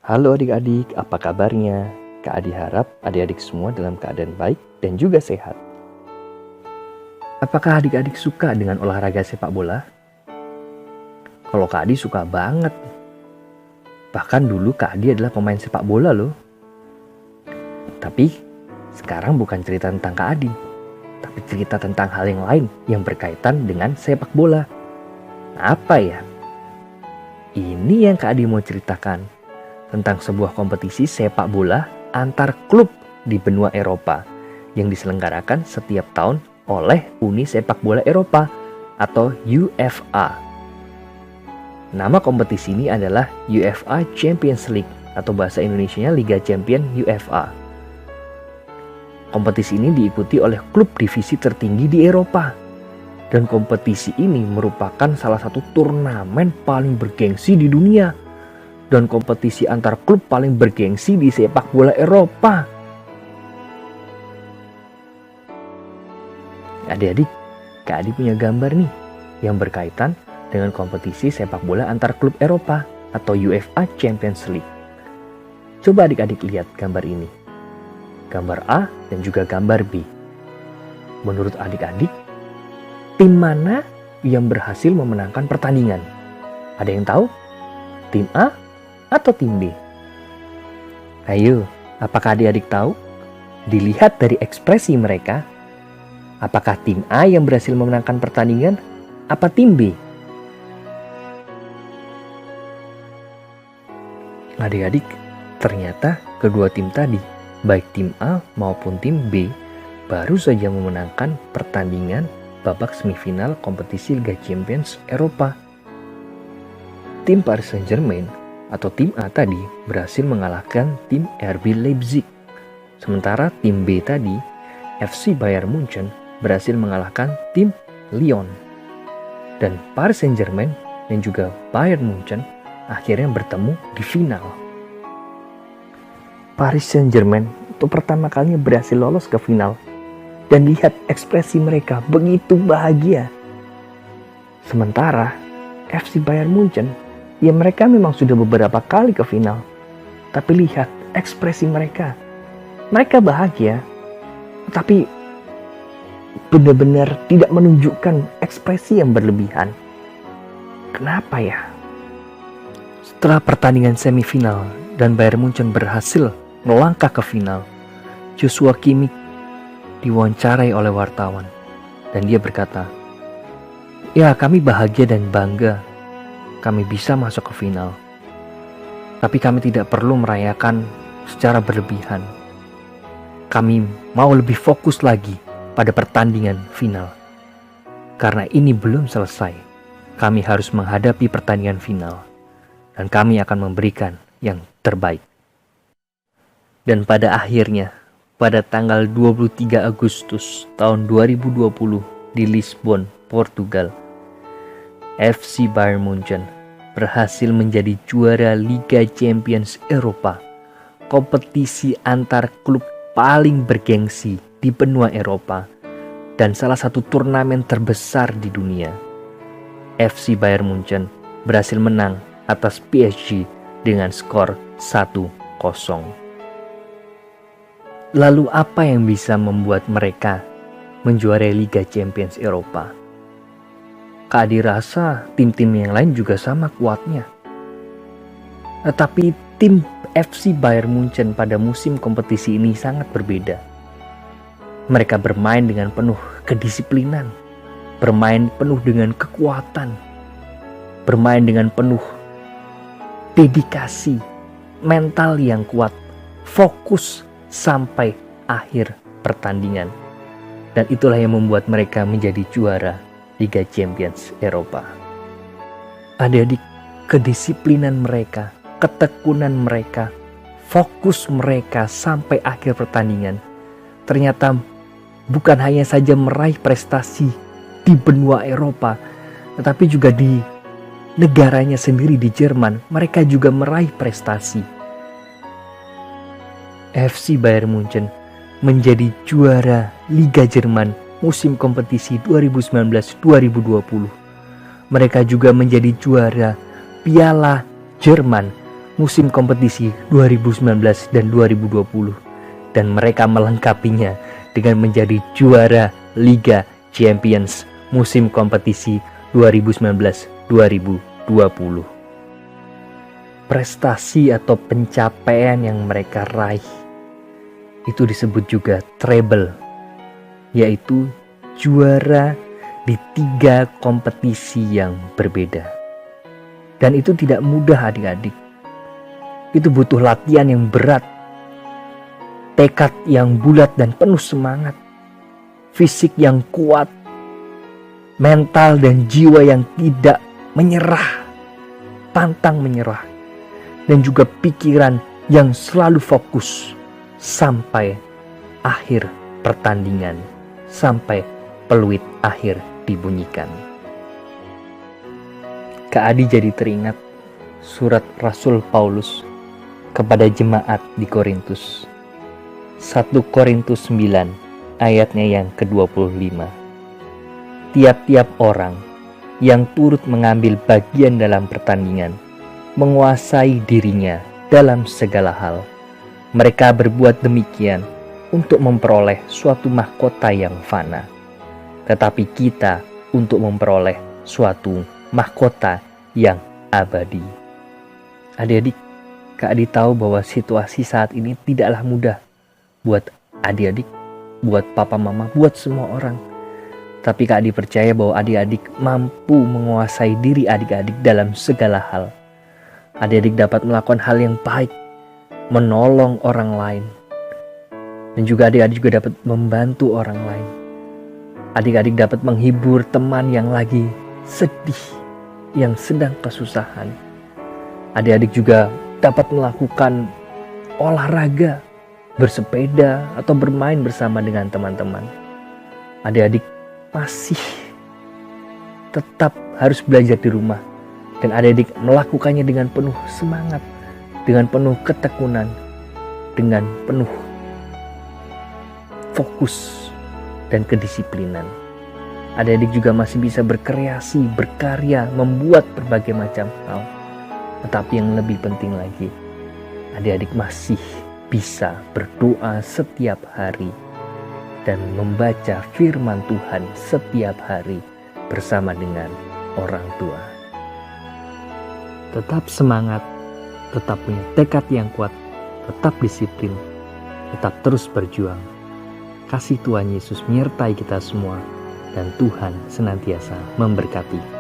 Halo adik-adik, apa kabarnya? Kak Adi harap adik-adik semua dalam keadaan baik dan juga sehat. Apakah adik-adik suka dengan olahraga sepak bola? Kalau Kak Adi suka banget. Bahkan dulu Kak Adi adalah pemain sepak bola loh. Tapi sekarang bukan cerita tentang Kak Adi, tapi cerita tentang hal yang lain yang berkaitan dengan sepak bola. Apa ya? Ini yang Kak Adi mau ceritakan tentang sebuah kompetisi sepak bola antar klub di benua Eropa yang diselenggarakan setiap tahun oleh Uni Sepak Bola Eropa atau UEFA. Nama kompetisi ini adalah UEFA Champions League atau bahasa Indonesianya Liga Champion UEFA. Kompetisi ini diikuti oleh klub divisi tertinggi di Eropa. Dan kompetisi ini merupakan salah satu turnamen paling bergengsi di dunia. Dan kompetisi antar klub paling bergengsi di sepak bola Eropa. Adik-adik, Kak Adi punya gambar nih yang berkaitan dengan kompetisi sepak bola antar klub Eropa atau UEFA Champions League. Coba adik-adik lihat gambar ini. Gambar A dan juga gambar B. Menurut adik-adik, tim mana yang berhasil memenangkan pertandingan? Ada yang tahu? Tim A atau tim B? Ayo, apakah adik-adik tahu? Dilihat dari ekspresi mereka, apakah tim A yang berhasil memenangkan pertandingan? Apa tim B? Adik-adik, ternyata kedua tim tadi, baik tim A maupun tim B, baru saja memenangkan pertandingan babak semifinal kompetisi Liga Champions Eropa. Tim Paris Saint-Germain atau tim A tadi berhasil mengalahkan tim RB Leipzig. Sementara tim B tadi, FC Bayern Munchen, berhasil mengalahkan tim Lyon. Dan Paris Saint-Germain dan juga Bayern Munchen akhirnya bertemu di final. Paris Saint-Germain untuk pertama kalinya berhasil lolos ke final. Dan lihat ekspresi mereka begitu bahagia. Sementara FC Bayern Munchen, ya mereka memang sudah beberapa kali ke final. Tapi lihat ekspresi mereka. Mereka bahagia, tapi benar-benar tidak menunjukkan ekspresi yang berlebihan. Kenapa ya? Setelah pertandingan semifinal dan Bayern Munchen berhasil melangkah ke final, Joshua Kimmich diwawancarai oleh wartawan dan dia berkata, "Ya, kami bahagia dan bangga kami bisa masuk ke final. Tapi kami tidak perlu merayakan secara berlebihan. Kami mau lebih fokus lagi pada pertandingan final. Karena ini belum selesai. Kami harus menghadapi pertandingan final. Dan kami akan memberikan yang terbaik." Dan pada akhirnya, pada tanggal 23 Agustus tahun 2020 di Lisbon, Portugal, FC Bayern Munchen berhasil menjadi juara Liga Champions Eropa, kompetisi antar klub paling bergengsi di benua Eropa dan salah satu turnamen terbesar di dunia. FC Bayern Munchen berhasil menang atas PSG dengan skor 1-0. Lalu apa yang bisa membuat mereka menjuarai Liga Champions Eropa? Kak Adi rasa tim-tim yang lain juga sama kuatnya. Tetapi tim FC Bayern Munchen pada musim kompetisi ini sangat berbeda. Mereka bermain dengan penuh kedisiplinan, bermain penuh dengan kekuatan, bermain dengan penuh dedikasi, mental yang kuat, fokus sampai akhir pertandingan. Dan itulah yang membuat mereka menjadi juara Liga Champions Eropa. Adik-adik, kedisiplinan mereka, ketekunan mereka, fokus mereka sampai akhir pertandingan ternyata bukan hanya saja meraih prestasi di benua Eropa, tetapi juga di negaranya sendiri di Jerman, mereka juga meraih prestasi. FC Bayern Munchen menjadi juara Liga Jerman musim kompetisi 2019-2020. Mereka juga menjadi juara Piala Jerman musim kompetisi 2019 dan 2020, dan mereka melengkapinya dengan menjadi juara Liga Champions musim kompetisi 2019-2020. Prestasi atau pencapaian yang mereka raih itu disebut juga treble, yaitu juara di 3 kompetisi yang berbeda. Dan itu tidak mudah adik-adik. Itu butuh latihan yang berat, tekad yang bulat dan penuh semangat, fisik yang kuat, mental dan jiwa yang tidak menyerah, pantang menyerah, dan juga pikiran yang selalu fokus sampai akhir pertandingan, sampai peluit akhir dibunyikan. Kak Adi jadi teringat surat Rasul Paulus kepada jemaat di Korintus. 1 Korintus 9 ayatnya yang ke-25. Tiap-tiap orang yang turut mengambil bagian dalam pertandingan menguasai dirinya dalam segala hal. Mereka berbuat demikian untuk memperoleh suatu mahkota yang fana, tetapi kita untuk memperoleh suatu mahkota yang abadi. Adik-adik, Kak Adi tahu bahwa situasi saat ini tidaklah mudah buat adik-adik, buat papa mama, buat semua orang. Tapi Kak Adi percaya bahwa adik-adik mampu menguasai diri adik-adik dalam segala hal. Adik-adik dapat melakukan hal yang baik, menolong orang lain, dan juga adik-adik juga dapat membantu orang lain. Adik-adik dapat menghibur teman yang lagi sedih, yang sedang kesusahan. Adik-adik juga dapat melakukan olahraga, bersepeda, atau bermain bersama dengan teman-teman. Adik-adik masih tetap harus belajar di rumah, dan adik-adik melakukannya dengan penuh semangat, dengan penuh ketekunan, dengan penuh fokus dan kedisiplinan. Adik-adik juga masih bisa berkreasi, berkarya, membuat berbagai macam hal. Tetapi yang lebih penting lagi, adik-adik masih bisa berdoa setiap hari dan membaca firman Tuhan setiap hari bersama dengan orang tua. Tetap semangat, tetap punya tekad yang kuat, tetap disiplin, tetap terus berjuang. Kasih Tuhan Yesus menyertai kita semua, dan Tuhan senantiasa memberkati.